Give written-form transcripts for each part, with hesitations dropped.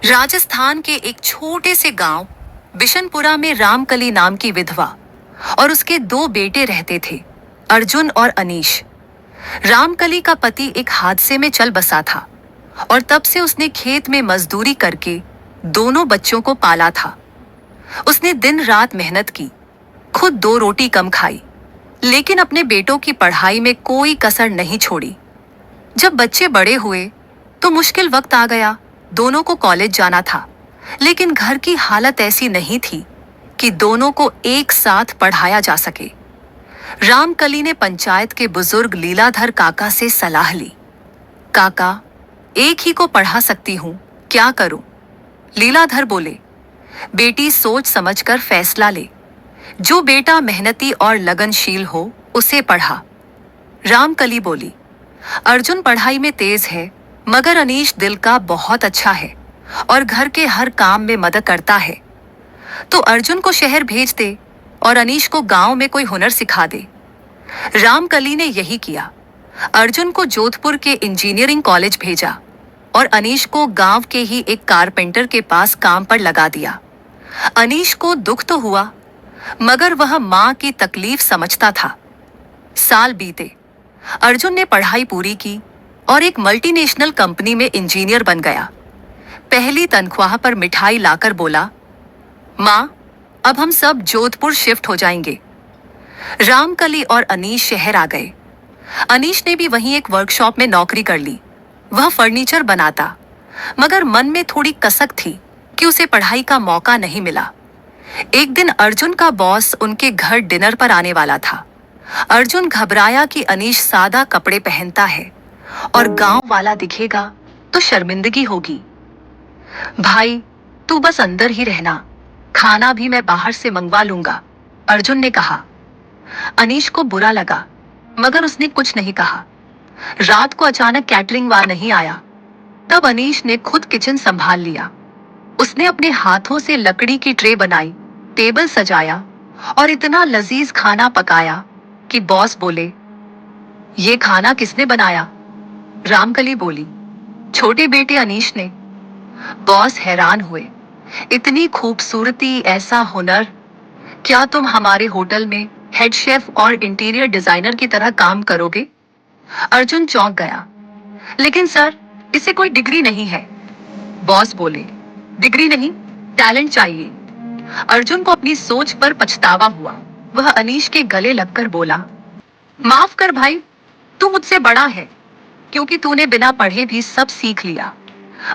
राजस्थान के एक छोटे से गांव बिशनपुरा में रामकली नाम की विधवा और उसके दो बेटे रहते थे, अर्जुन और अनीश। रामकली का पति एक हादसे में चल बसा था और तब से उसने खेत में मजदूरी करके दोनों बच्चों को पाला था। उसने दिन रात मेहनत की, खुद दो रोटी कम खाई, लेकिन अपने बेटों की पढ़ाई में कोई कसर नहीं छोड़ी। जब बच्चे बड़े हुए तो मुश्किल वक्त आ गया। दोनों को कॉलेज जाना था, लेकिन घर की हालत ऐसी नहीं थी कि दोनों को एक साथ पढ़ाया जा सके। रामकली ने पंचायत के बुजुर्ग लीलाधर काका से सलाह ली। काका, एक ही को पढ़ा सकती हूं, क्या करूं? लीलाधर बोले, बेटी सोच समझकर फैसला ले। जो बेटा मेहनती और लगनशील हो उसे पढ़ा। रामकली बोली, अर्जुन पढ़ाई में तेज है, मगर अनीश दिल का बहुत अच्छा है और घर के हर काम में मदद करता है। तो अर्जुन को शहर भेज दे और अनीश को गांव में कोई हुनर सिखा दे। रामकली ने यही किया। अर्जुन को जोधपुर के इंजीनियरिंग कॉलेज भेजा और अनीश को गांव के ही एक कारपेंटर के पास काम पर लगा दिया। अनीश को दुख तो हुआ, मगर वह मां की तकलीफ समझता था। साल बीते, अर्जुन ने पढ़ाई पूरी की और एक मल्टीनेशनल कंपनी में इंजीनियर बन गया। पहली तनख्वाह पर मिठाई लाकर बोला, मां, अब हम सब जोधपुर शिफ्ट हो जाएंगे। रामकली और अनीश शहर आ गए। अनीश ने भी वहीं एक वर्कशॉप में नौकरी कर ली। वह फर्नीचर बनाता, मगर मन में थोड़ी कसक थी कि उसे पढ़ाई का मौका नहीं मिला। एक दिन अर्जुन का बॉस उनके घर डिनर पर आने वाला था। अर्जुन घबराया कि अनीश सादा कपड़े पहनता है और गांव वाला दिखेगा तो शर्मिंदगी होगी। भाई, तू बस अंदर ही रहना, खाना भी मैं बाहर से मंगवा लूंगा, अर्जुन ने कहा। अनीश को बुरा लगा, मगर उसने कुछ नहीं कहा। रात को अचानक कैटरिंग वाला नहीं आया। तब अनीश ने खुद किचन संभाल लिया। उसने अपने हाथों से लकड़ी की ट्रे बनाई, टेबल सजाया और इतना लजीज खाना पकाया कि बॉस बोले, ये खाना किसने बनाया? रामकली बोली, छोटे बेटे अनीश ने। बॉस हैरान हुए, इतनी खूबसूरती, ऐसा हुनर, क्या तुम हमारे होटल में हेड शेफ और इंटीरियर डिजाइनर की तरह काम करोगे? अर्जुन चौंक गया, लेकिन सर, इसे कोई डिग्री नहीं है। बॉस बोले, डिग्री नहीं, टैलेंट चाहिए। अर्जुन को अपनी सोच पर पछतावा हुआ। वह अनीश के गले लगकर बोला, माफ कर भाई, तू मुझसे बड़ा है, क्योंकि तूने बिना पढ़े भी सब सीख लिया।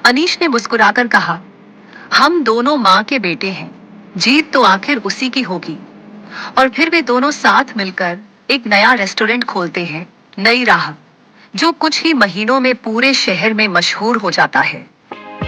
अनीश ने मुस्कुराकर कहा, हम दोनों माँ के बेटे हैं, जीत तो आखिर उसी की होगी। और फिर वे दोनों साथ मिलकर एक नया रेस्टोरेंट खोलते हैं, नई राह, जो कुछ ही महीनों में पूरे शहर में मशहूर हो जाता है।